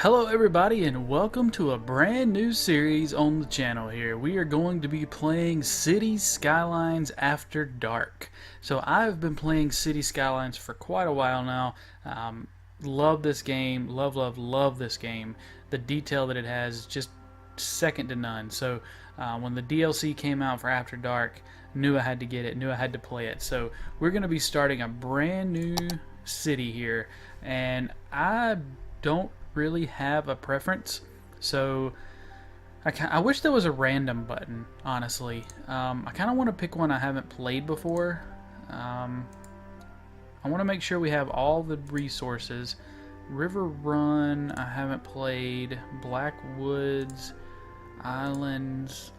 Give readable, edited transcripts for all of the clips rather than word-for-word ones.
Hello everybody and welcome to a brand new series on the channel here. We are going to be playing Cities Skylines After Dark. So I've been playing Cities Skylines for quite a while now. Love this game, love this game. The detail that it has is just second to none. So when the DLC came out for After Dark, knew I had to get it, knew I had to play it. So we're going to be starting a brand new city here, and I don't really have a preference, so I wish there was a random button, honestly. I kind of want to pick one I haven't played before. I want to make sure we have all the resources. River Run I haven't played. Blackwoods, Islands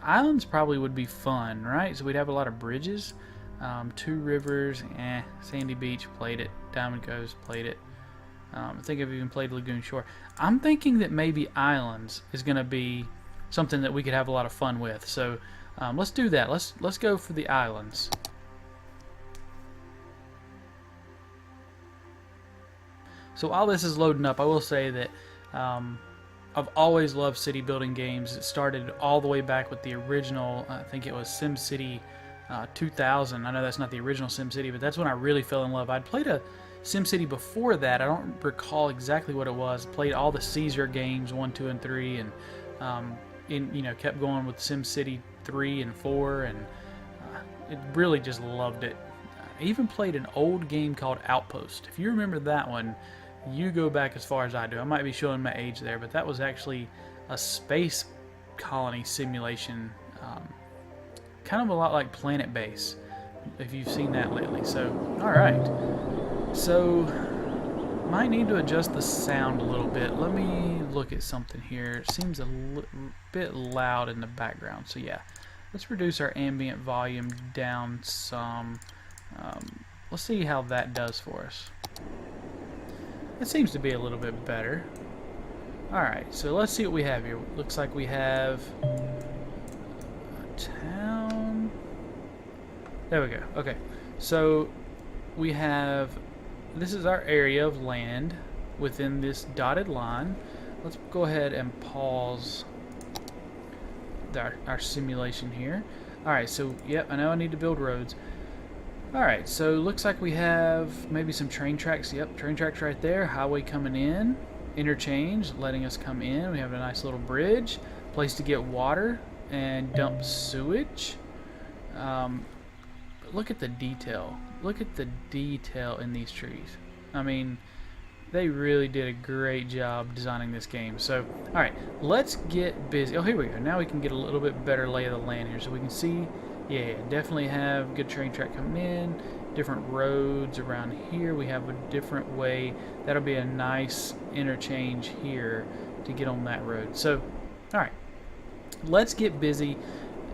probably would be fun, right? So we'd have a lot of bridges. Two Rivers, Sandy Beach, played it. Diamond Coast, played it. I think I've even played Lagoon Shore. I'm thinking that maybe Islands is going to be something that we could have a lot of fun with. So let's do that. Let's go for the Islands. So while this is loading up, I will say that I've always loved city building games. It started all the way back with the original, I think it was SimCity 2000. I know that's not the original SimCity, but that's when I really fell in love. I'd played a SimCity before that. I don't recall exactly what it was. Played all the Caesar games 1, 2, and 3, and kept going with SimCity 3 and 4, and it really just loved it. I even played an old game called Outpost. If you remember that one, you go back as far as I do. I might be showing my age there, but that was actually a space colony simulation, kind of a lot like Planet Base, if you've seen that lately. So, all right. So, might need to adjust the sound a little bit. Let me look at something here. It seems a bit loud in the background. So yeah, let's reduce our ambient volume down some. Let's see how that does for us. It seems to be a little bit better. Alright, so let's see what we have here. Looks like we have a town. There we go. Okay, so we have... This is our area of land within this dotted line. Let's go ahead and pause our simulation here. Alright, so yep, I know I need to build roads. Alright, so looks like we have maybe some train tracks. Yep, train tracks right there. Highway coming in. Interchange letting us come in. We have a nice little bridge. Place to get water and dump sewage. Look at the detail. Look at the detail in these trees. I mean, they really did a great job designing this game. So, alright, let's get busy. Oh, here we go. Now we can get a little bit better lay of the land here. So we can see, yeah, definitely have good train track coming in. Different roads around here. We have a different way. That'll be a nice interchange here to get on that road. So, alright, let's get busy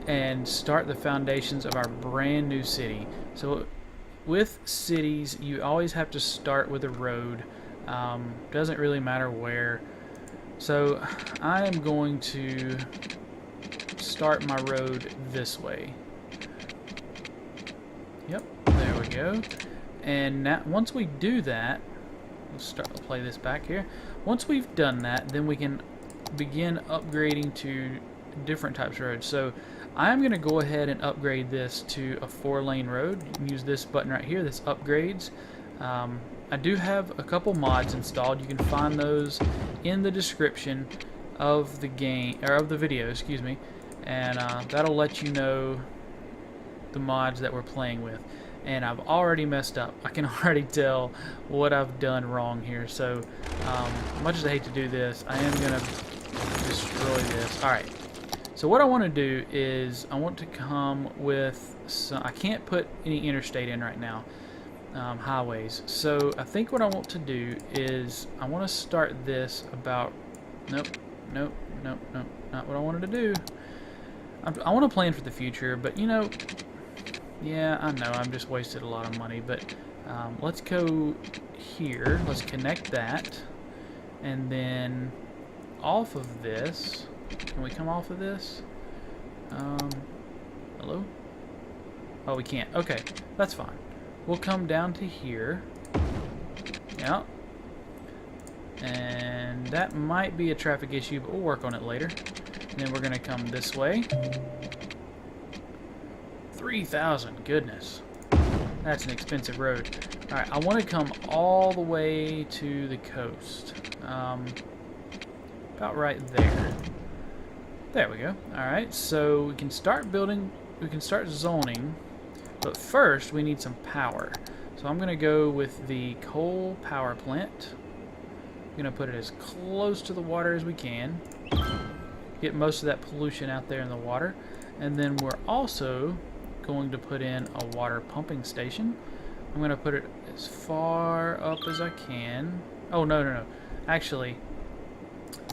and start the foundations of our brand new city. So with cities, you always have to start with a road. Doesn't really matter where. So I am going to start my road this way. Yep, there we go. And now, once we do that, let's play this back here. Once we've done that, then we can begin upgrading to different types of roads. So I'm going to go ahead and upgrade this to a 4-lane road. You can use this button right here, this upgrades. I do have a couple mods installed. You can find those in the description of the game, or of the video, excuse me, and that'll let you know the mods that we're playing with. And I've already messed up. I can already tell what I've done wrong here. So much as I hate to do this, I am going to destroy this. Alright. So what I want to do is I want to come with some, I can't put any interstate in right now, highways. So I think what I want to do is I want to start this about, nope, not what I wanted to do. I want to plan for the future, but you know, yeah, I know I've just wasted a lot of money, but let's go here, let's connect that, and then off of this. Can we come off of this? Hello? Oh, we can't. Okay, that's fine. We'll come down to here. Yeah. And That might be a traffic issue, but we'll work on it later. And then we're going to come this way. 3,000, goodness. That's an expensive road. Alright, I want to come all the way to the coast. About right there. There we go. Alright, so we can start building, we can start zoning, but first we need some power. So I'm going to go with the coal power plant. I'm going to put it as close to the water as we can. Get most of that pollution out there in the water. And then we're also going to put in a water pumping station. I'm going to put it as far up as I can. Oh, no. Actually,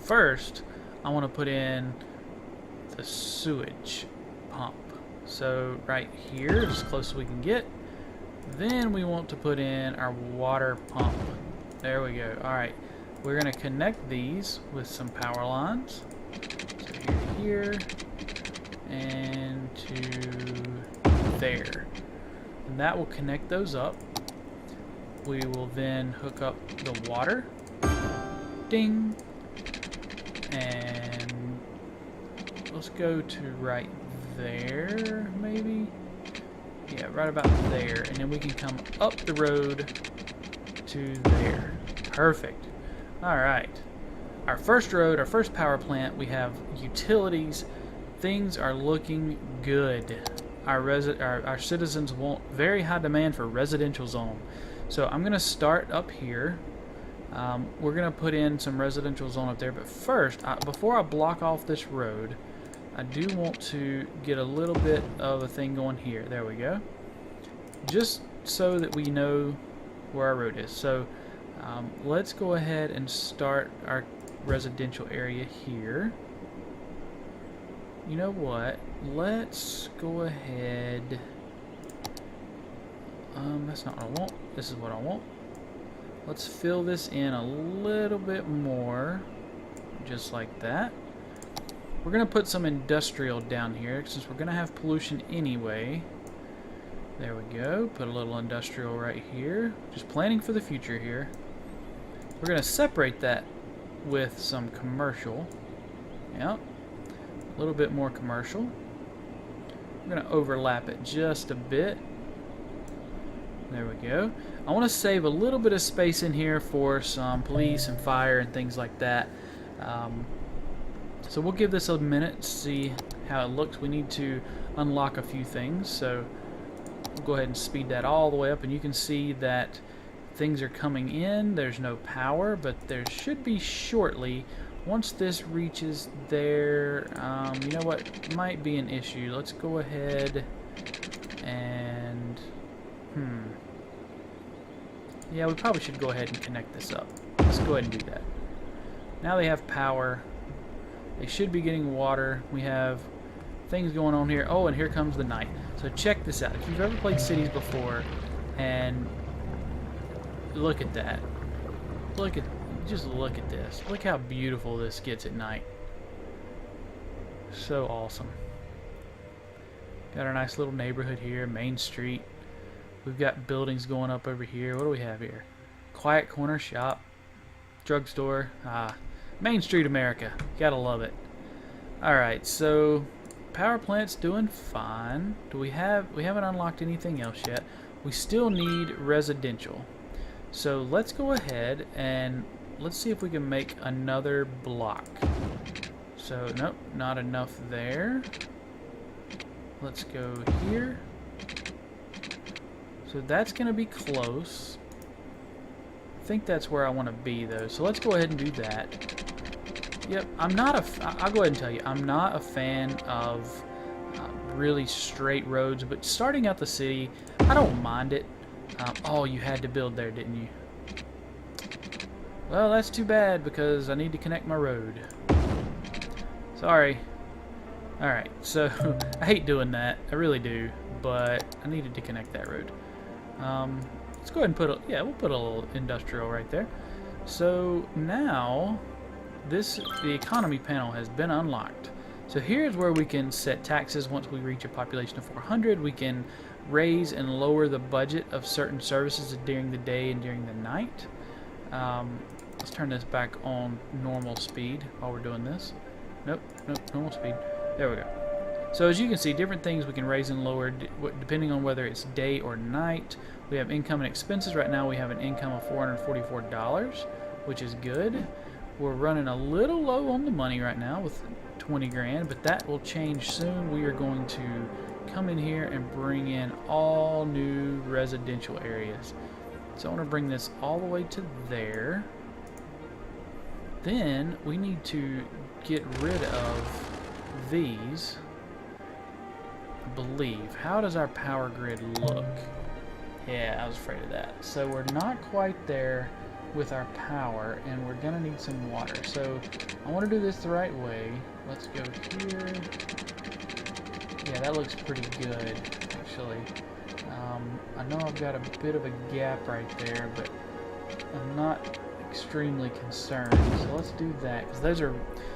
first, I want to put in the sewage pump. So right here, as close as we can get. Then we want to put in our water pump. There we go. Alright, we're going to connect these with some power lines. So here, and to there. And that will connect those up. We will then hook up the water. Ding. And let's go to right there, maybe? Yeah, right about there. And then we can come up the road to there. Perfect. Alright. Our first road, our first power plant, we have utilities. Things are looking good. Our citizens want very high demand for residential zone. So I'm going to start up here. We're going to put in some residential zone up there. But first, before I block off this road, I do want to get a little bit of a thing going here. There we go. Just so that we know where our road is. So let's go ahead and start our residential area here. You know what? Let's go ahead. That's not what I want. This is what I want. Let's fill this in a little bit more. Just like that. We're going to put some industrial down here since we're going to have pollution anyway. There we go. Put a little industrial right here. Just planning for the future here. We're going to separate that with some commercial. Yep. A little bit more commercial. We're going to overlap it just a bit. There we go. I want to save a little bit of space in here for some police and fire and things like that. So we'll give this a minute to see how it looks. We need to unlock a few things, so we'll go ahead and speed that all the way up, and you can see that things are coming in. There's no power, but there should be shortly. Once this reaches there, you know what might be an issue. Let's go ahead and yeah, we probably should go ahead and connect this up. Let's go ahead and do that. Now they have power. They should be getting water. We have things going on here. Oh, and here comes the night. So check this out. If you've ever played cities before, and look at that. Just look at this. Look how beautiful this gets at night. So awesome. Got our nice little neighborhood here, Main Street. We've got buildings going up over here. What do we have here? Quiet corner shop, drugstore. Main Street America. Gotta love it. Alright, so power plant's doing fine. We haven't unlocked anything else yet. We still need residential. So let's go ahead and let's see if we can make another block. So nope, not enough there. Let's go here. So that's gonna be close. I think that's where I want to be though. So let's go ahead and do that. Yep, I'll go ahead and tell you, I'm not a fan of really straight roads, but starting out the city, I don't mind it. Oh, you had to build there, didn't you? Well, that's too bad because I need to connect my road. Sorry. Alright, so I hate doing that. I really do, but I needed to connect that road. Let's go ahead and we'll put a little industrial right there. So now the economy panel has been unlocked. So here's where we can set taxes. Once we reach a population of 400, we can raise and lower the budget of certain services during the day and during the night. Let's turn this back on normal speed while we're doing this. Nope, normal speed. There we go. So as you can see, different things we can raise and lower depending on whether it's day or night. We have income and expenses. Right now we have an income of $444, which is good. We're running a little low on the money right now with 20 grand, but that will change soon. We are going to come in here and bring in all new residential areas. So I want to bring this all the way to there. Then we need to get rid of these. I believe. How does our power grid look? Yeah, I was afraid of that. So we're not quite there with our power, and we're gonna need some water. So I want to do this the right way. Let's go here. Yeah, that looks pretty good, actually. I know I've got a bit of a gap right there, but I'm not extremely concerned. So let's do that, because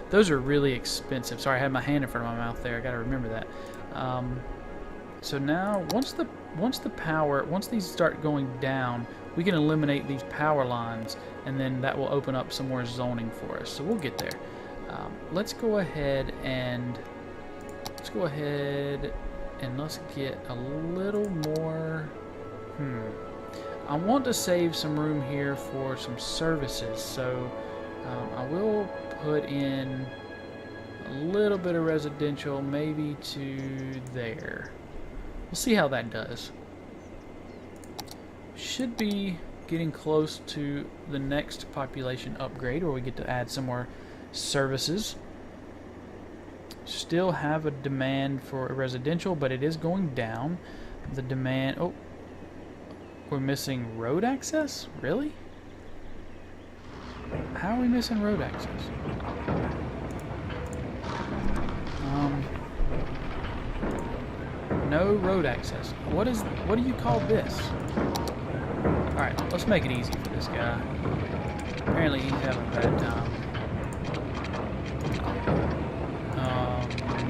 those are really expensive. Sorry, I had my hand in front of my mouth there. I got to remember that. So now, once these start going down, we can eliminate these power lines, and then that will open up some more zoning for us. So we'll get there. Let's go ahead and let's get a little more. I want to save some room here for some services, so I will put in a little bit of residential, maybe to there. We'll see how that does. Should be getting close to the next population upgrade, where we get to add some more services. Still have a demand for residential, but it is going down. The demand... Oh, we're missing road access? Really? How are we missing road access? No road access. What do you call this? Alright, let's make it easy for this guy. Apparently he's having a bad time.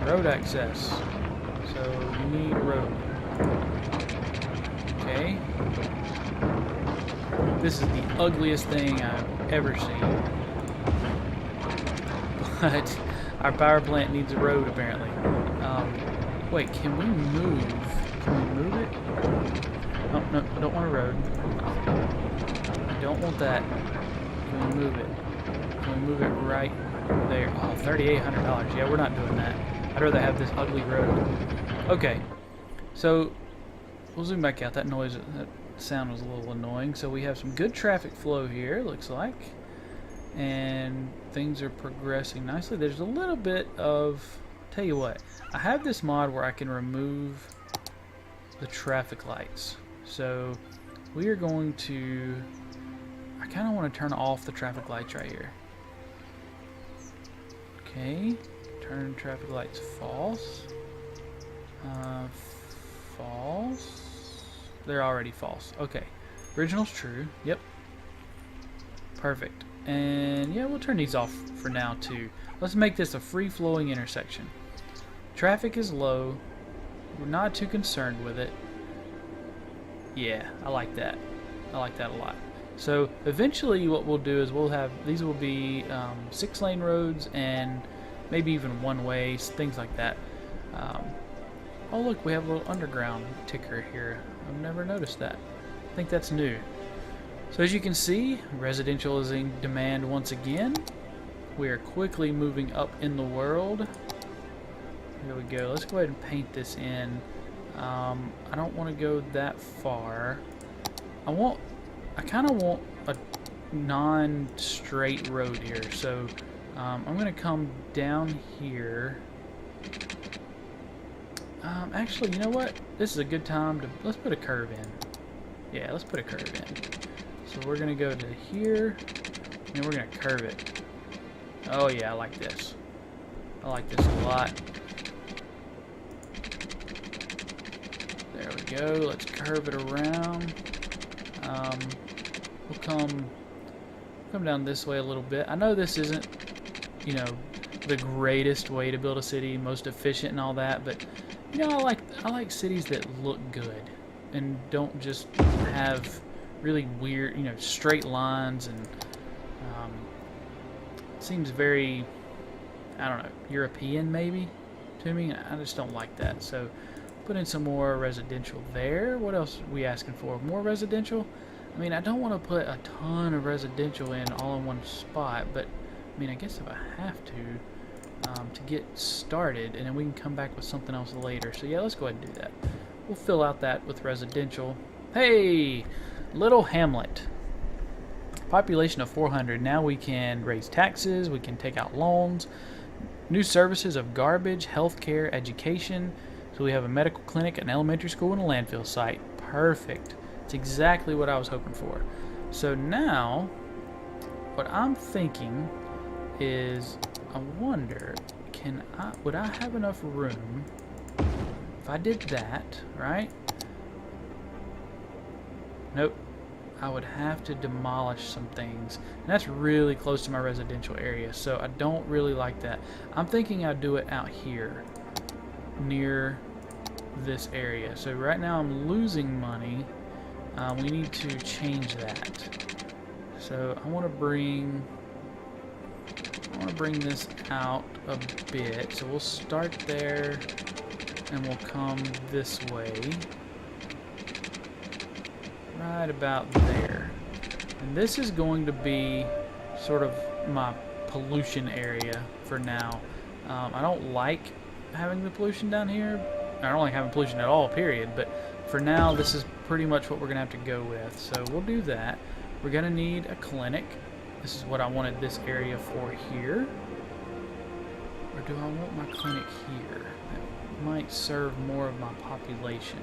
Road access. So you need a road. Okay. This is the ugliest thing I've ever seen. But our power plant needs a road, apparently. Wait, can we move? Can we move it? Oh, no, I don't want a road. I don't want that. Can we move it? Can we move it right there? Oh, $3,800. Yeah, we're not doing that. I'd rather have this ugly road. Okay, so we'll zoom back out. That sound was a little annoying. So we have some good traffic flow here, looks like. And things are progressing nicely. There's a little bit of... Tell you what, I have this mod where I can remove the traffic lights. So we are going to... I kind of want to turn off the traffic lights right here. Okay, turn traffic lights false. False. They're already false. Okay, original's true. Yep. Perfect. And yeah, we'll turn these off for now too. Let's make this a free-flowing intersection. Traffic is low. We're not too concerned with it. Yeah, I like that. I like that a lot. So eventually what we'll do is we'll have, these will be 6-lane roads and maybe even one-way, things like that. Oh look, we have a little underground ticker here. I've never noticed that. I think that's new. So as you can see, residential is in demand once again. We are quickly moving up in the world. Here we go. Let's go ahead and paint this in. I don't want to go that far. I kind of want a non-straight road here. So I'm going to come down here. Actually, you know what? This is a good time to... Let's put a curve in. Yeah, let's put a curve in. So we're going to go to here, and we're going to curve it. Oh yeah, I like this. I like this a lot. There we go. Let's curve it around. We'll come down this way a little bit. I know this isn't, you know, the greatest way to build a city, most efficient and all that, but you know, I like cities that look good and don't just have really weird, you know, straight lines and Um, seems very, I don't know, European maybe to me. I just don't like that. So put in some more residential there. What else are we asking for? More residential? I mean, I don't want to put a ton of residential in all in one spot, but I mean, I guess if I have to get started, and then we can come back with something else later. So yeah, let's go ahead and do that. We'll fill out that with residential. Hey, little hamlet. Population of 400. Now we can raise taxes, we can take out loans, new services of garbage, healthcare, education. So we have a medical clinic, an elementary school, and a landfill site. Perfect. It's exactly what I was hoping for. So now, what I'm thinking is, I wonder, would I have enough room if I did that, right? Nope. I would have to demolish some things, and that's really close to my residential area, so I don't really like that. I'm thinking I'd do it out here near this area. So right now I'm losing money. We need to change that. So I want to bring this out a bit. So we'll start there and we'll come this way. Right about there. And this is going to be sort of my pollution area for now. I don't like having the pollution down here. I don't like having pollution at all, period. But for now, this is pretty much what we're going to have to go with. So we'll do that. We're going to need a clinic. This is what I wanted this area for here. Or do I want my clinic here? That might serve more of my population.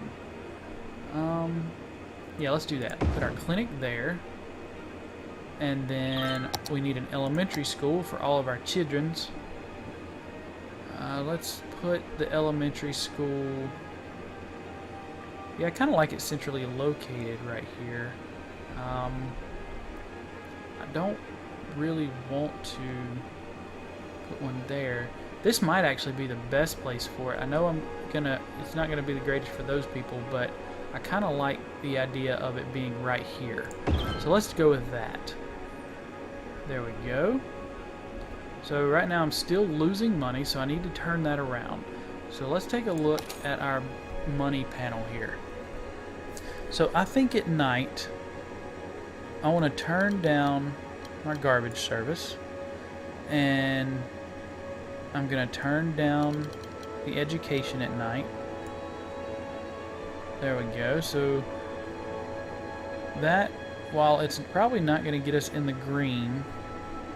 Yeah, let's do that. Put our clinic there. And then we need an elementary school for all of our children's. Let's put the elementary school... Yeah, I kind of like it centrally located right here. I don't really want to put one there. This might actually be the best place for it. I know it's not gonna be the greatest for those people, but I kind of like the idea of it being right here. So let's go with that. There we go. So right now I'm still losing money, so I need to turn that around. So let's take a look at our money panel here. So I think at night I want to turn down my garbage service, and I'm going to turn down the education at night. There we go. So that, while it's probably not going to get us in the green,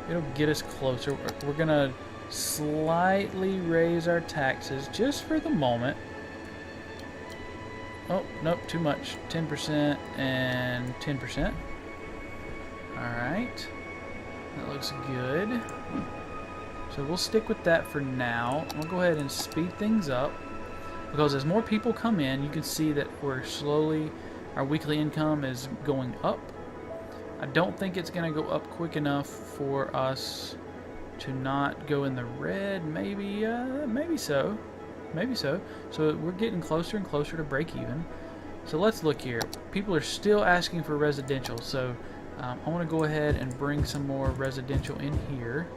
it'll get us closer. We're going to slightly raise our taxes just for the moment. Oh, nope, too much. 10% and 10%. Alright. That looks good. So we'll stick with that for now. We'll go ahead and speed things up, because as more people come in, you can see that we're slowly, our weekly income is going up. I don't think it's going to go up quick enough for us to not go in the red. Maybe so. Maybe so. So we're getting closer and closer to break even. So let's look here. People are still asking for residential, so I want to go ahead and bring some more residential in here.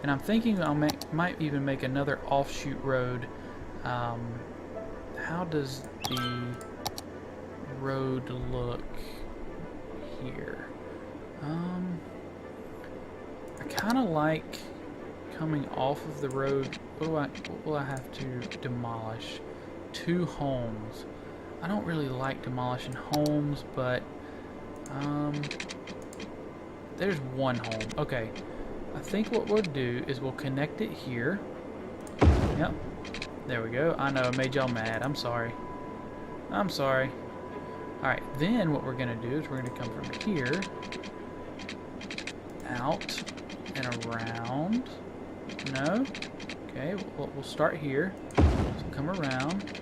And I'm thinking might even make another offshoot road. How does the road look here? I kind of like coming off of the road. What will I have to demolish? 2 homes. I don't really like demolishing homes, but there's 1 home. Okay, I think what we'll do is we'll connect it here. Yep, there we go. I know I made y'all mad. I'm sorry. I'm sorry. Alright, then what we're going to do is we're going to come from here out and around. No? Okay, we'll start here. So come around.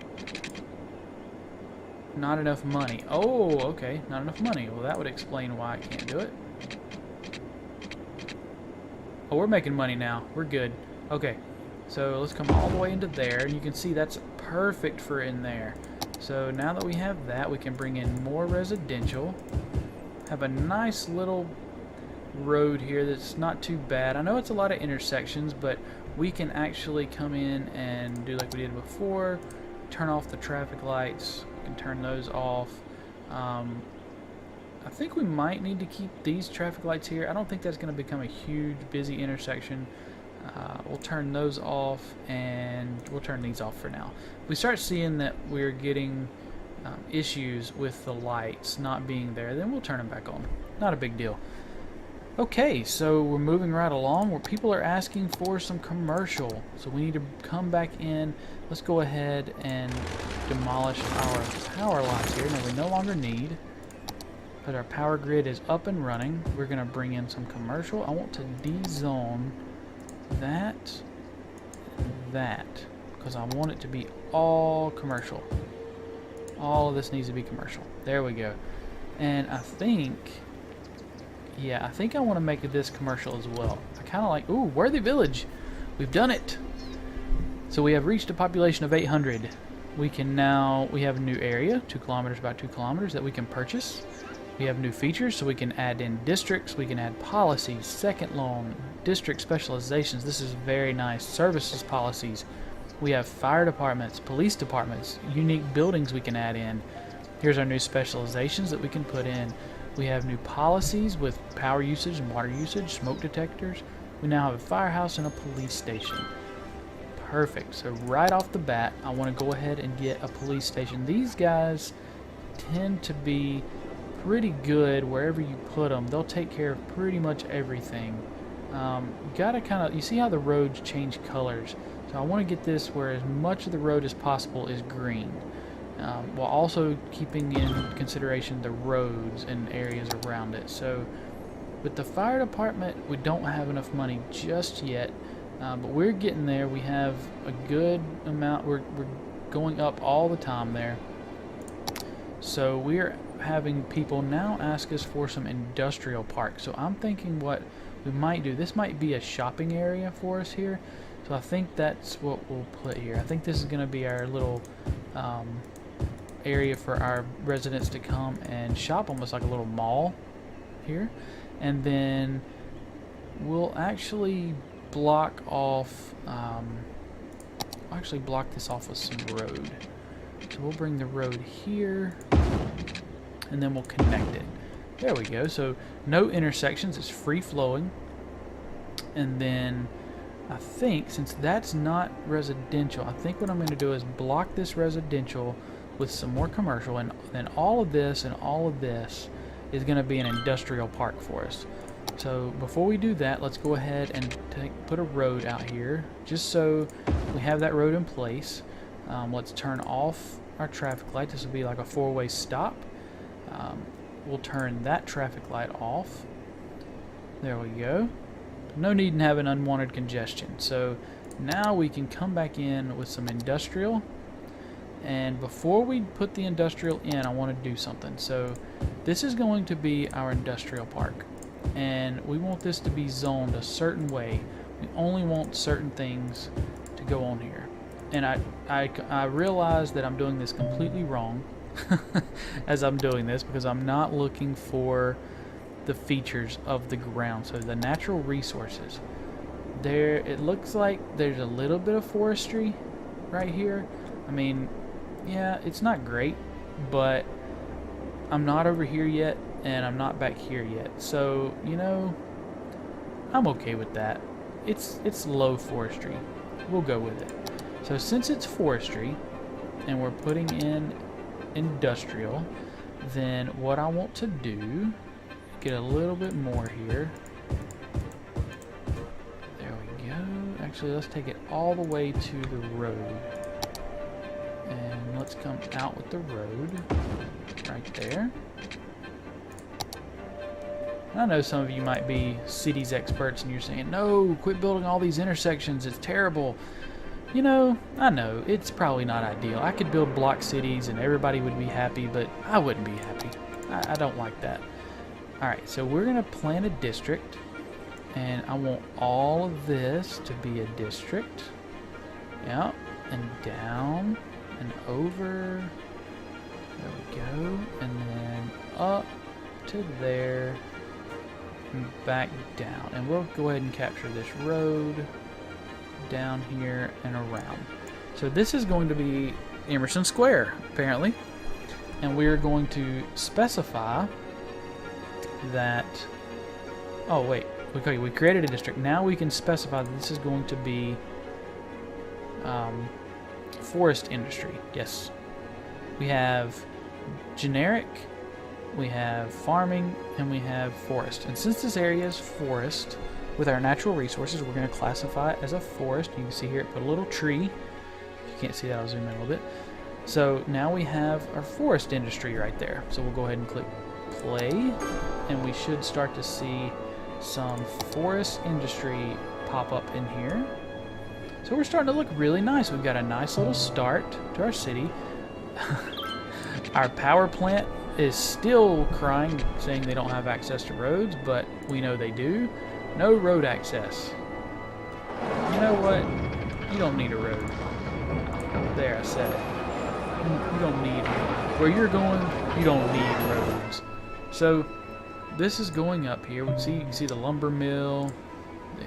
Not enough money. Oh, okay, not enough money. Well, that would explain why I can't do it. Oh, we're making money now. We're good. Okay, so let's come all the way into there, and you can see that's perfect for in there. So now that we have that, we can bring in more residential. Have a nice little road here that's not too bad. I know it's a lot of intersections, but we can actually come in and do like we did before, turn off the traffic lights. We can turn those off. I think we might need to keep these traffic lights here. I don't think that's going to become a huge busy intersection. We'll turn those off, and we'll turn these off for now. If we start seeing that we're getting issues with the lights not being there, then we'll turn them back on. Not a big deal. Okay, so we're moving right along where people are asking for some commercial. So we need to come back in. Let's go ahead and demolish our power lines here that we no longer need. But our power grid is up and running. We're going to bring in some commercial. I want to dezone that, because I want it to be all commercial. All of this needs to be commercial. There we go. And I think, yeah, I think I want to make this commercial as well. I kind of like, ooh, Worthy Village. We've done it. So we have reached a population of 800. We have a new area, 2 kilometers by 2 kilometers, that we can purchase. We have new features, so we can add in districts, we can add policies, second loan, district specializations. This is very nice. Services policies. We have fire departments, police departments, unique buildings we can add in. Here's our new specializations that we can put in. We have new policies with power usage and water usage, smoke detectors. We now have a firehouse and a police station. Perfect. So right off the bat, I want to go ahead and get a police station. These guys tend to be pretty good wherever you put them. They'll take care of pretty much everything. Gotta kind of, you see how the roads change colors. So I want to get this where as much of the road as possible is green, while also keeping in consideration the roads and areas around it. So with the fire department, we don't have enough money just yet, but we're getting there. We have a good amount. We're going up all the time there. So we're having people now ask us for some industrial parks. So I'm thinking what we might do, this might be a shopping area for us here. So I think that's what we'll put here. I think this is going to be our little area for our residents to come and shop, almost like a little mall here. And then we'll actually block off, block this off with some road. So we'll bring the road here, and then we'll connect it. There we go. So no intersections, it's free flowing. And then I think, since that's not residential, I think what I'm going to do is block this residential with some more commercial, and then all of this and all of this is going to be an industrial park for us. So before we do that, let's go ahead and put a road out here, just so we have that road in place. Let's turn off our traffic light. This will be like a 4-way stop. We'll turn that traffic light off. There we go. No need in having unwanted congestion. So now we can come back in with some industrial. And before we put the industrial in, I want to do something. So this is going to be our industrial park, and we want this to be zoned a certain way. We only want certain things to go on here. And I realize that I'm doing this completely wrong as I'm doing this, because I'm not looking for the features of the ground. So the natural resources, there, it looks like there's a little bit of forestry right here. I mean, yeah, it's not great, but I'm not over here yet, and I'm not back here yet. So, you know, I'm okay with that. It's low forestry. We'll go with it. So since it's forestry and we're putting in industrial, then what I want to do, get a little bit more here. There we go. Actually, let's take it all the way to the road. And let's come out with the road right there. I know some of you might be cities experts and you're saying, no, quit building all these intersections, it's terrible. You know, I know, it's probably not ideal. I could build block cities and everybody would be happy, but I wouldn't be happy. I don't like that. Alright, so we're going to plan a district, and I want all of this to be a district. Yep, and down and over. There we go. And then up to there. and back down. And we'll go ahead and capture this road down here and around. So this is going to be Emerson Square, apparently. And we're going to specify that... Oh, wait. We created a district. Now we can specify that this is going to be forest industry. Yes. We have generic, we have farming, and we have forest. And since this area is forest, with our natural resources, we're going to classify it as a forest. You can see here it put a little tree. If you can't see that, I'll zoom in a little bit. So now we have our forest industry right there. So we'll go ahead and click play, and we should start to see some forest industry pop up in here. So we're starting to look really nice. We've got a nice little start to our city. Our power plant is still crying, saying they don't have access to roads, but we know they do. No road access. You know what? You don't need a road. There, I said it. You don't need roads. Where you're going, you don't need roads. So this is going up here. You can see the lumber mill.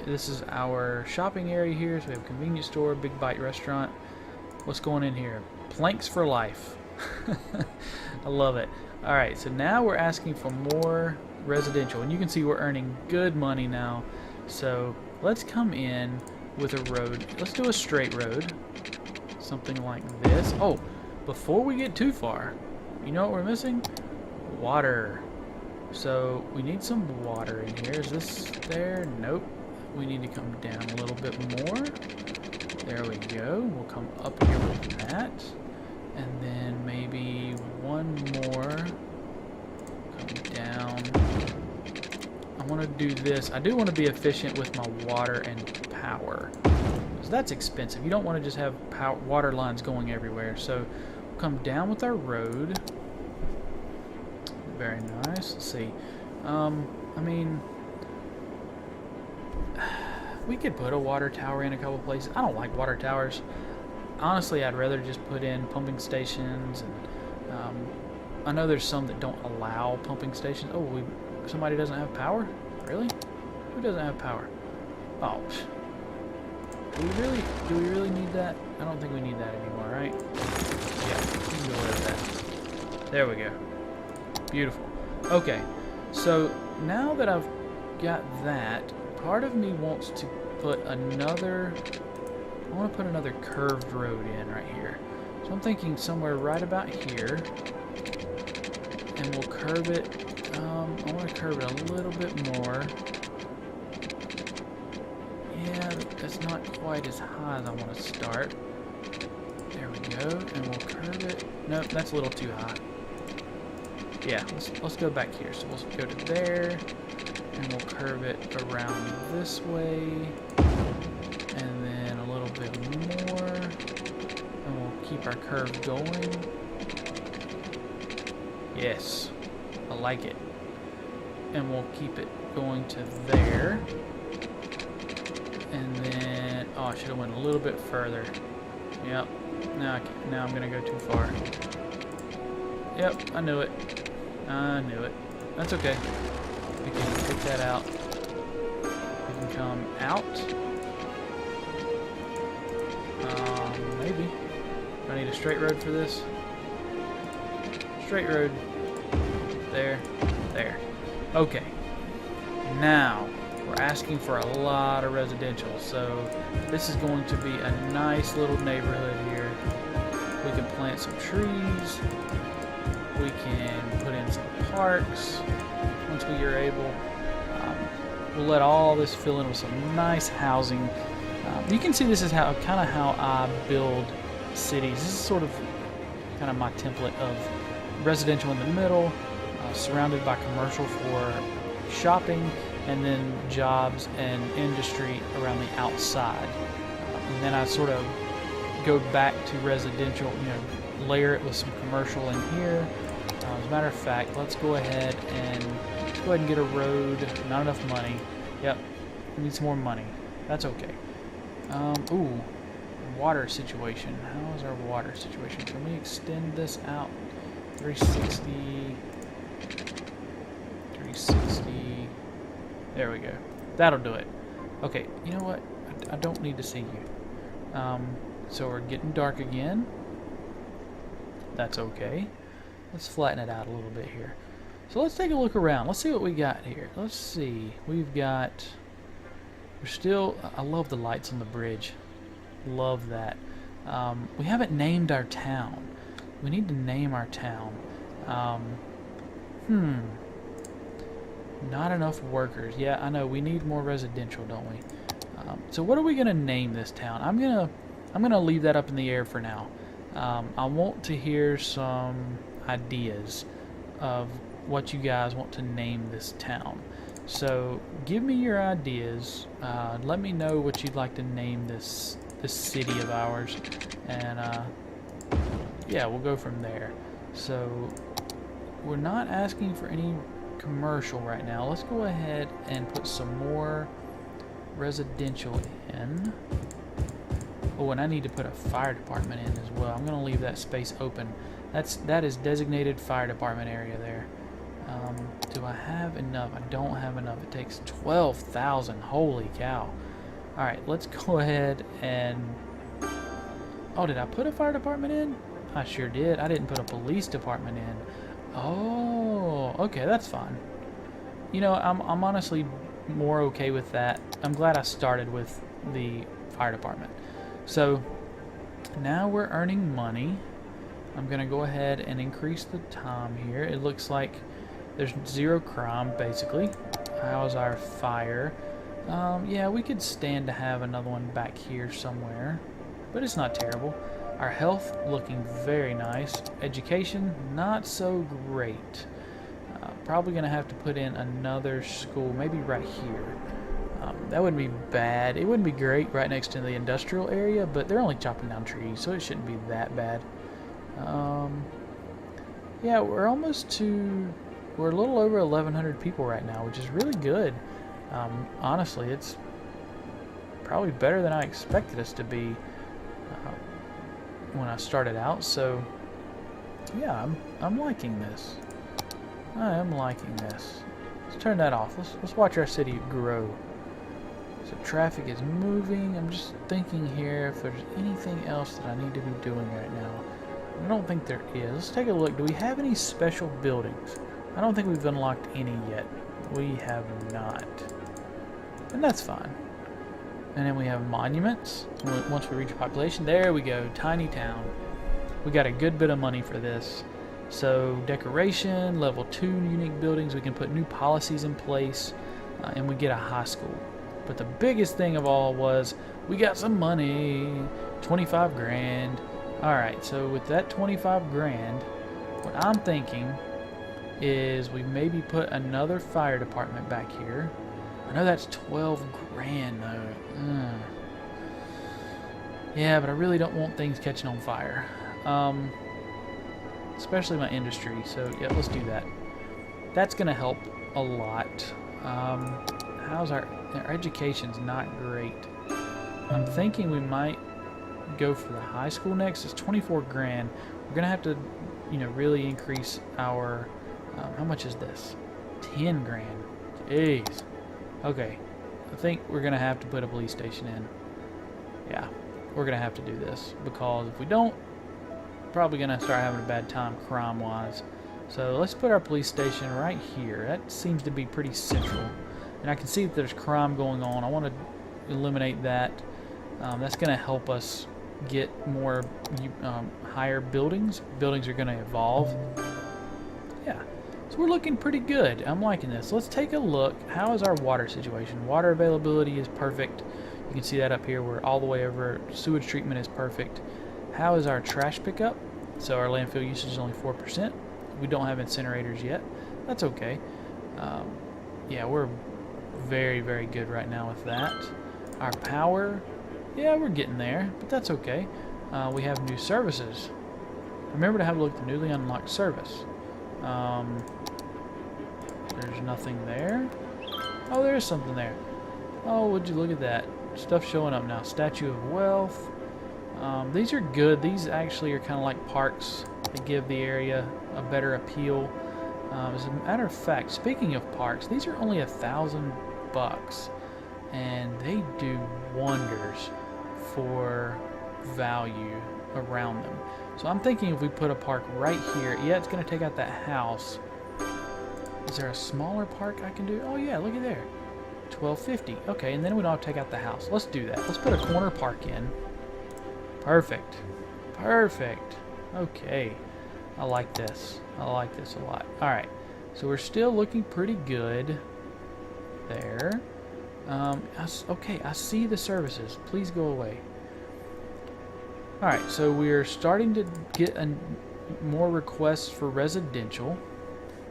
This is our shopping area here. So we have a convenience store, big bite restaurant. What's going in here? Planks for life. I love it. Alright, so now we're asking for more residential. And you can see we're earning good money now. So let's come in with a road. Let's do a straight road. Something like this. Oh, before we get too far, you know what we're missing? Water. So we need some water in here. Is this there? Nope. We need to come down a little bit more. There we go. We'll come up here with that. And then maybe one more. Come down. I want to do this. I do want to be efficient with my water and power. So that's expensive. You don't want to just have water lines going everywhere. So we'll come down with our road. Very nice. Let's see. I mean, we could put a water tower in a couple places. I don't like water towers. Honestly, I'd rather just put in pumping stations. And I know there's some that don't allow pumping stations. Oh, somebody doesn't have power? Really? Who doesn't have power? Oh, do we really need that? I don't think we need that anymore, right? Yeah, we can go with that. There we go. Beautiful. Okay, so now that I've got that, part of me wants to put another... I want to put another curved road in right here. So I'm thinking somewhere right about here. And we'll curve it. I want to curve it a little bit more. Yeah, that's not quite as high as I want to start. There we go. And we'll curve it. Nope, that's a little too high. Yeah, let's go back here. So we'll go to there. And we'll curve it around this way. And then a little bit more. And we'll keep our curve going. Yes, I like it. And we'll keep it going to there. And then, oh, I should have went a little bit further. Yep, now I'm gonna go too far. Yep, I knew it. I knew it. That's okay. We can take that out. We can come out. Maybe. Do I need a straight road for this? Straight road. There. There. Okay. Now, we're asking for a lot of residential, so this is going to be a nice little neighborhood here. We can plant some trees. We can put in some parks once we are able. We'll let all this fill in with some nice housing. You can see this is kind of how I build cities. This is sort of kind of my template of residential in the middle, surrounded by commercial for shopping, and then jobs and industry around the outside. And then I sort of go back to residential, layer it with some commercial in here. As a matter of fact, let's go ahead and get a road. Not enough money. Yep, we need some more money. That's okay. Ooh, water situation. How is our water situation? Can we extend this out? 360. There we go. That'll do it. Okay, you know what? I don't need to see you. So we're getting dark again. That's okay. Let's flatten it out a little bit here. So let's take a look around. Let's see what we got here. Let's see. We've got... We're still... I love the lights on the bridge. Love that. We haven't named our town. We need to name our town. Not enough workers. Yeah, I know. We need more residential, don't we? So what are we gonna name this town? I'm gonna leave that up in the air for now. I want to hear some ideas of what you guys want to name this town. So give me your ideas. Let me know what you'd like to name this city of ours, and yeah, we'll go from there. So we're not asking for any commercial right now. Let's go ahead and put some more residential in. Oh, and I need to put a fire department in as well. I'm going to leave that space open. That is designated fire department area there. Do I have enough? I don't have enough. It takes 12,000. Holy cow. Alright, let's go ahead and... Oh, did I put a fire department in? I sure did. I didn't put a police department in. Oh, okay, that's fine. You know, I'm honestly more okay with that. I'm glad I started with the fire department. So, now we're earning money. I'm going to go ahead and increase the time here. It looks like there's 0 crime, basically. How's our fire? Yeah, we could stand to have another one back here somewhere, but it's not terrible. Our health looking very nice. Education, not so great. Probably going to have to put in another school, maybe right here. That wouldn't be bad. It wouldn't be great right next to the industrial area, but they're only chopping down trees, so it shouldn't be that bad. Yeah, we're a little over 1,100 people right now, which is really good. Honestly, it's probably better than I expected us to be when I started out. So, yeah, I'm liking this. I am liking this. Let's turn that off. Let's watch our city grow. So traffic is moving. I'm just thinking here if there's anything else that I need to be doing right now. I don't think there is. Let's take a look. Do we have any special buildings? I don't think we've unlocked any yet. We have not. And that's fine. And then we have monuments. Once we reach population, there we go. Tiny town. We got a good bit of money for this. So decoration, level 2 unique buildings. We can put new policies in place, and we get a high school. But the biggest thing of all was we got some money. 25 grand. Alright, so with that 25 grand, what I'm thinking is we maybe put another fire department back here. I know that's 12 grand though. Yeah, but I really don't want things catching on fire. Especially my industry, so yeah, let's do that. That's gonna help a lot. How's our education's not great. I'm thinking we might go for the high school next. It's 24 grand. We're gonna have to, you know, really increase our how much is this? 10 grand. Jeez. Okay. I think we're gonna have to put a police station in. Yeah, we're gonna have to do this because if we don't, probably gonna start having a bad time crime wise. So let's put our police station right here. That seems to be pretty central, and I can see that there's crime going on. I want to eliminate that. That's gonna help us get more higher buildings. Buildings are gonna evolve. Yeah, so we're looking pretty good. I'm liking this. Let's take a look. How is our water situation? Water availability is perfect. You can see that up here. We're all the way over. Sewage treatment is perfect. How is our trash pickup? So our landfill usage is only 4%. We don't have incinerators yet. That's okay. Yeah, we're very, very good right now with that. Our power, yeah, we're getting there, but that's okay. We have new services. Remember to have a look at the newly unlocked service. There's nothing there. Oh, there is something there. Oh, would you look at that? Stuff showing up now. Statue of Wealth. These are good. These actually are kind of like parks that give the area a better appeal. As a matter of fact, speaking of parks, these are only 1,000 bucks, and they do wonders for value around them. So I'm thinking if we put a park right here, yeah, it's going to take out that house. Is there a smaller park I can do? Oh yeah, look at there. $12.50. Okay, and then we don't have to take out the house. Let's do that. Let's put a corner park in. Perfect. Perfect. Okay. I like this. I like this a lot. Alright. So we're still looking pretty good there. Okay, I see the services. Please go away. Alright, so we're starting to get more requests for residential.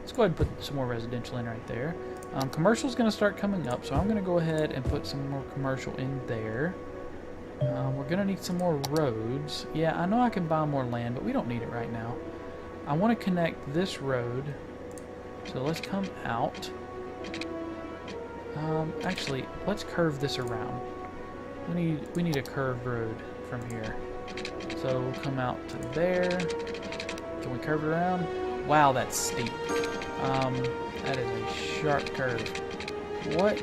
Let's go ahead and put some more residential in right there. Commercial is going to start coming up, so I'm going to go ahead and put some more commercial in there. We're going to need some more roads. Yeah, I know I can buy more land, but we don't need it right now. I want to connect this road, so let's come out. Actually, let's curve this around. We need a curved road from here. So we'll come out to there. Can we curve it around? Wow, that's steep. That is a sharp curve. What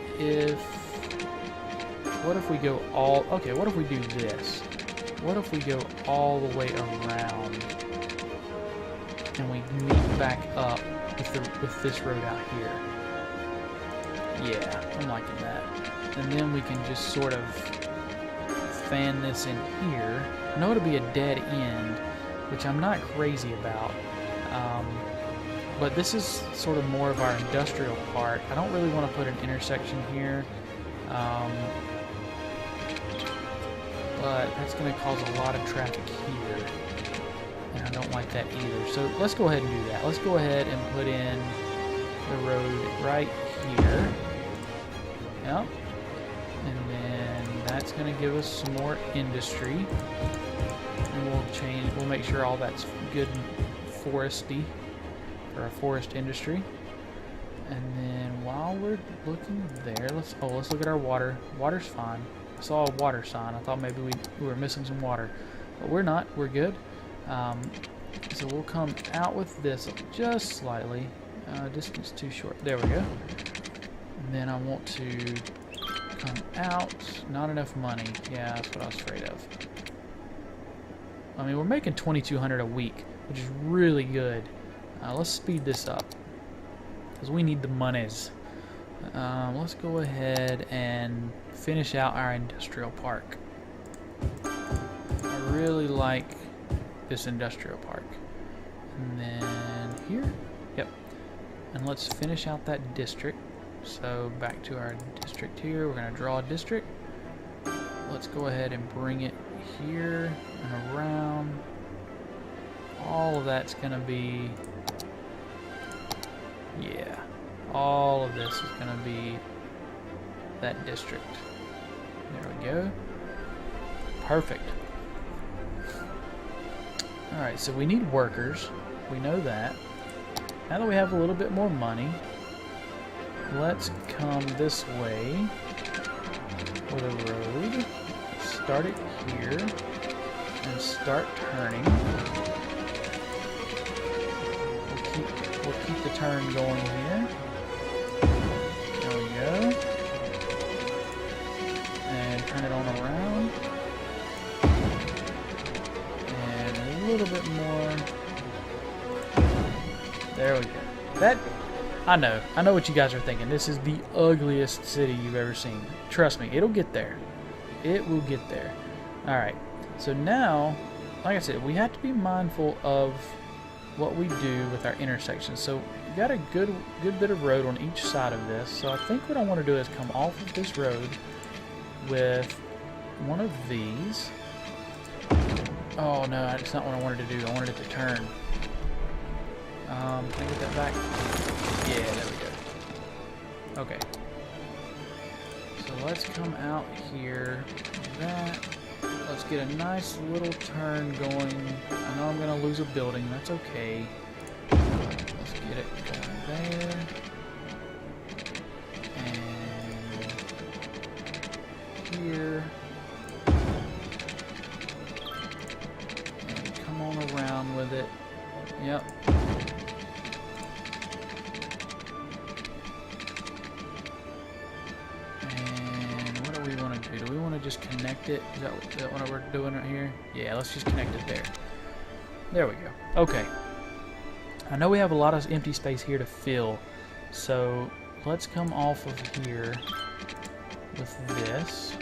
if we go all... Okay, what if we do this? What if we go all the way around and we meet back up with this road out here? Yeah, I'm liking that. And then we can just sort of fan this in here. I know it'll be a dead end, which I'm not crazy about. But this is sort of more of our industrial part. I don't really want to put an intersection here. But that's going to cause a lot of traffic here. And I don't like that either. So let's go ahead and do that. Let's go ahead and put in the road right here. Yep. And then that's going to give us some more industry. And we'll make sure all that's good and foresty. For a forest industry. And then while we're looking there, let's look at our water. Water's fine. I saw a water sign. I thought maybe we were missing some water, but we're not. We're good. So we'll come out with this just slightly. Distance too short. There we go. And then I want to come out. Not enough money. Yeah, that's what I was afraid of. I mean, we're making $2,200 a week, which is really good. Let's speed this up because we need the monies. Let's go ahead and finish out our industrial park. I really like this industrial park. And then here, yep. And let's finish out that district. So back to our district here. We're going to draw a district. Let's go ahead and bring it here and around. All of that's going to be... Yeah, all of this is going to be that district. There we go. Perfect. Alright, so we need workers. We know that. Now that we have a little bit more money, let's come this way with a road. Start it here and start turning. We'll keep the turn going here. There we go. And turn it on around. And a little bit more. There we go. I know what you guys are thinking. This is the ugliest city you've ever seen. Trust me, it'll get there. It will get there. Alright. So now, like I said, we have to be mindful of what we do with our intersections. So we got a good bit of road on each side of this. So I think what I want to do is come off of this road with one of these. Oh no, that's not what I wanted to do. I wanted it to turn. Can I get that back? Yeah, there we go. Okay. So let's come out here. That. Let's get a nice little turn going. I know I'm going to lose a building. That's okay. Let's get it going there. And here. And come on around with it. Yep. just connect it? Is that what we're doing right here? Yeah, let's just connect it there. There we go. Okay. I know we have a lot of empty space here to fill, so let's come off of here with this.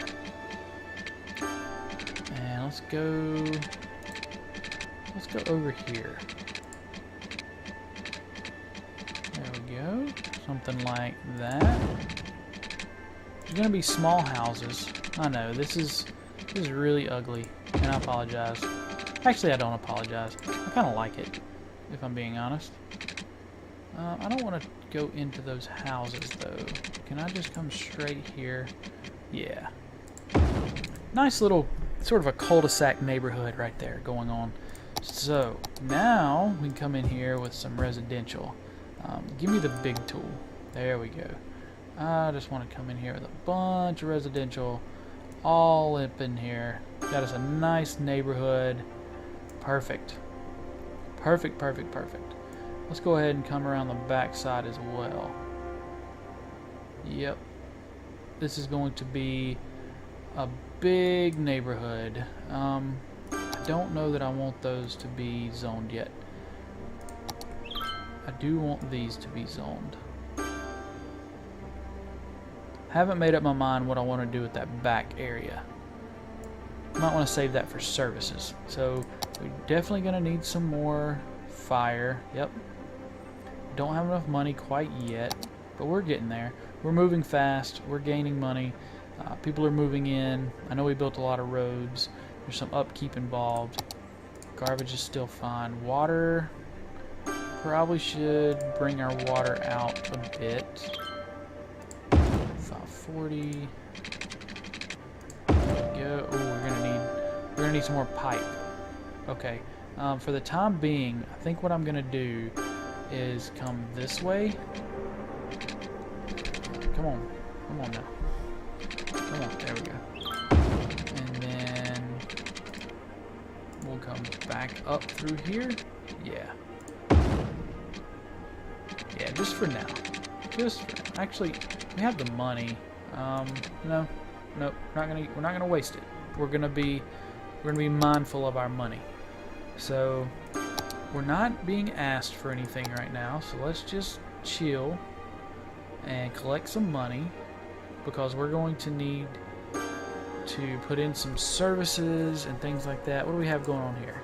And let's go over here. There we go. Something like that. There's gonna be small houses. I know, this is really ugly, and I apologize. Actually, I don't apologize. I kind of like it, if I'm being honest. I don't want to go into those houses, though. Can I just come straight here? Yeah. Nice little, sort of a cul-de-sac neighborhood right there going on. So, now we can come in here with some residential. Give me the big tool. There we go. I just want to come in here with a bunch of residential all up in here. Got us a nice neighborhood. Perfect. Perfect, perfect, perfect. Let's go ahead and come around the back side as well. Yep. This is going to be a big neighborhood. I don't know that I want those to be zoned yet. I do want these to be zoned. Haven't made up my mind what I want to do with that back area. Might want to save that for services. So we're definitely going to need some more fire. Yep. Don't have enough money quite yet, but we're getting there. We're moving fast. We're gaining money. People are moving in. I know we built a lot of roads. There's some upkeep involved. Garbage is still fine. Water, probably should bring our water out a bit. 540. Go. Oh, we're gonna need some more pipe. Okay. For the time being, I think what I'm gonna do is come this way. Come on now. Come on, there we go. And then we'll come back up through here. Yeah. Yeah, just for now. Actually, we have the money. No, we're not gonna waste it. We're gonna be mindful of our money. So we're not being asked for anything right now. So let's just chill and collect some money, because we're going to need to put in some services and things like that. What do we have going on here?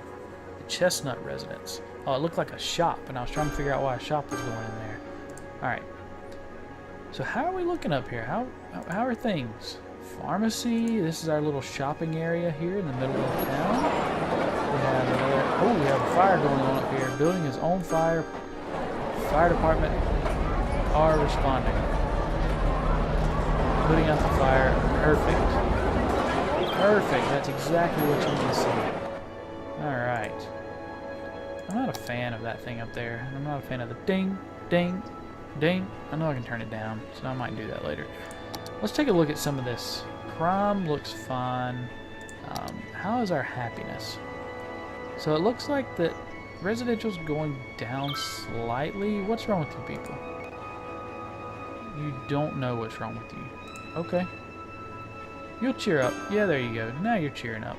The Chestnut Residence. Oh, it looked like a shop, and I was trying to figure out why a shop was going in there. Alright. So how are we looking up here? How are things? Pharmacy. This is our little shopping area here in the middle of town. We have a fire going on up here. Building is on fire. Fire department are responding. Putting out the fire. Perfect. Perfect. That's exactly what you need to see. Alright. I'm not a fan of that thing up there. I'm not a fan of the ding, ding, ding. I know I can turn it down, so I might do that later. Let's take a look at some of this. Crime looks fine. How is our happiness? So it looks like that residential's going down slightly. What's wrong with you people? You don't know what's wrong with you. Okay. You'll cheer up. Yeah, there you go. Now you're cheering up.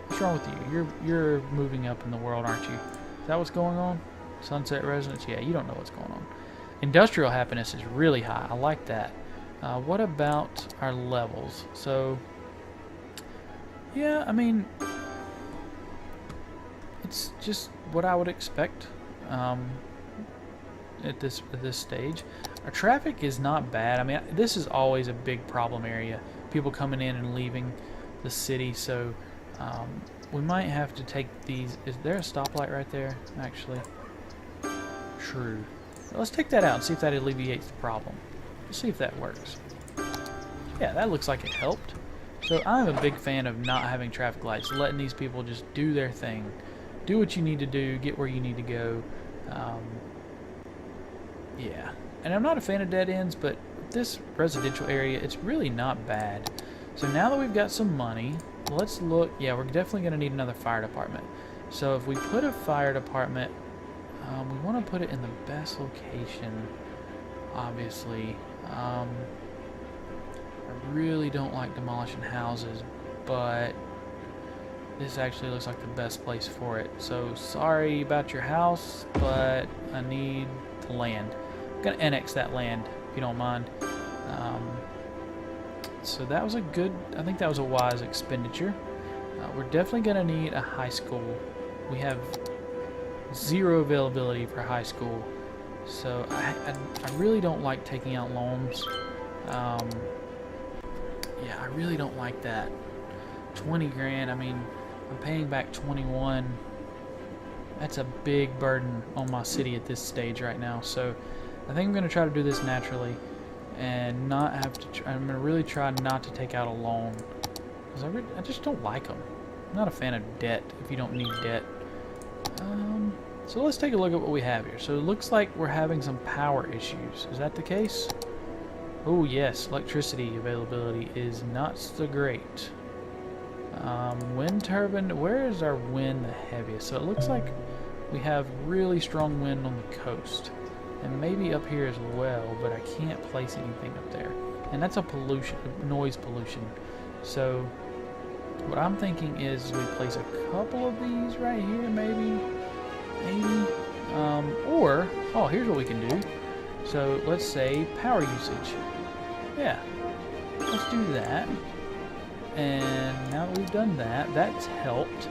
What's wrong with you? You're moving up in the world, aren't you? Is that what's going on? Sunset residence? Yeah, you don't know what's going on. Industrial happiness is really high. I like that. What about our levels? So, yeah, I mean, it's just what I would expect at this stage. Our traffic is not bad. I mean, this is always a big problem area. People coming in and leaving the city. So we might have to take these. Is there a stoplight right there? Actually, true. Let's take that out and see if that alleviates the problem. Let's see if that works. Yeah, that looks like it helped. So I'm a big fan of not having traffic lights, letting these people just do their thing. Do what you need to do, get where you need to go. Yeah, and I'm not a fan of dead ends, but this residential area, it's really not bad. So now that we've got some money, let's look. Yeah, we're definitely going to need another fire department. So if we put a fire department, we want to put it in the best location, obviously. I really don't like demolishing houses, but this actually looks like the best place for it. So sorry about your house, but I need the land. I'm gonna annex that land if you don't mind. So that was a good, I think that was a wise expenditure. We're definitely gonna need a high school. We have 0 availability for high school, so I really don't like taking out loans. Yeah, I really don't like that. 20 grand, I mean, I'm paying back 21. That's a big burden on my city at this stage right now, so I think I'm going to try to do this naturally and not have to I'm going to really try not to take out a loan, because I just don't like them. I'm not a fan of debt if you don't need debt. So let's take a look at what we have here. So it looks like we're having some power issues. Is that the case? Oh yes, electricity availability is not so great. Wind turbine, where is our wind the heaviest? So it looks like we have really strong wind on the coast, and maybe up here as well, but I can't place anything up there. And that's a noise pollution. So what I'm thinking is we place a couple of these right here, maybe. Or, oh, here's what we can do. So let's say power usage. Yeah, let's do that. And now that we've done that, that's helped.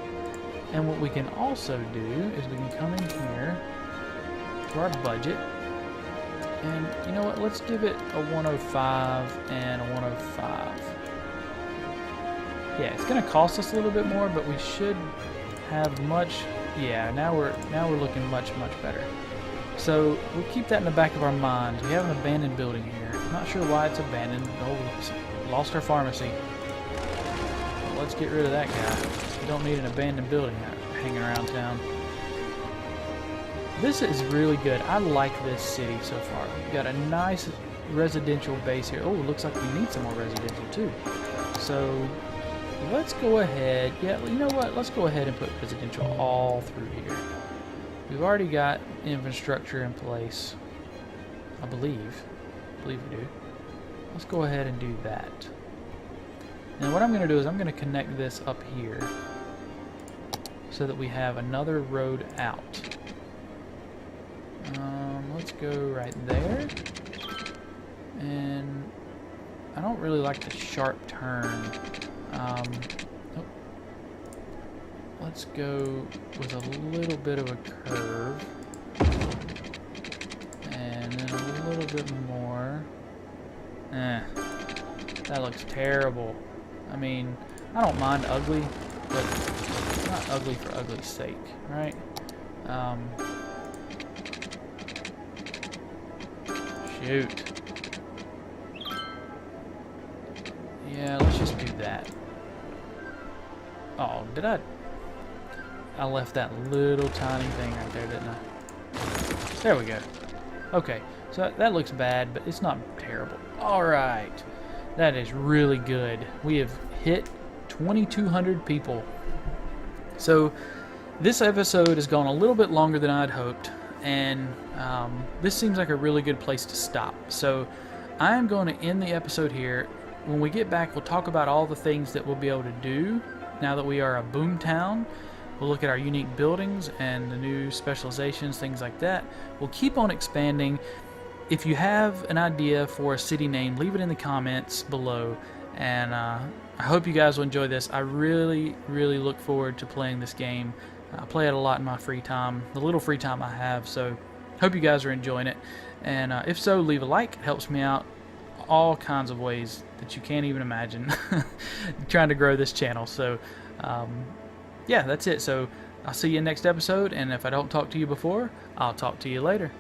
And what we can also do is we can come in here to our budget. And you know what, let's give it a 105 and a 105. Yeah, it's going to cost us a little bit more, but we should have much. Yeah, now we're looking much better. So we'll keep that in the back of our minds. We have an abandoned building here. I'm not sure why it's abandoned. Oh, we lost our pharmacy. Well, let's get rid of that guy. We don't need an abandoned building hanging around town. This is really good. I like this city so far. We've got a nice residential base here. Oh, it looks like we need some more residential too. So let's go ahead. Yeah, you know what? Let's go ahead and put residential all through here. We've already got infrastructure in place, I believe. We do. Let's go ahead and do that. And what I'm going to do is I'm going to connect this up here so that we have another road out. Let's go right there. And I don't really like the sharp turn. Let's go with a little bit of a curve, and then a little bit more. That looks terrible. I mean, I don't mind ugly, but not ugly for ugly's sake, right? Shoot. Yeah, let's just do that. Oh, did I left that little tiny thing right there, didn't I? There we go. Okay, so that looks bad, but it's not terrible. Alright, that is really good. We have hit 2,200 people. So this episode has gone a little bit longer than I'd hoped, and this seems like a really good place to stop. So I'm going to end the episode here. When we get back, we'll talk about all the things that we'll be able to do now that we are a boom town. We'll look at our unique buildings and the new specializations, things like that. We'll keep on expanding. If you have an idea for a city name, leave it in the comments below. And I hope you guys will enjoy this. I really look forward to playing this game. I play it a lot in my free time, the little free time I have. So hope you guys are enjoying it. And if so, leave a like. It helps me out all kinds of ways that you can't even imagine trying to grow this channel. So yeah, that's it. So I'll see you in next episode, and if I don't talk to you before, I'll talk to you later.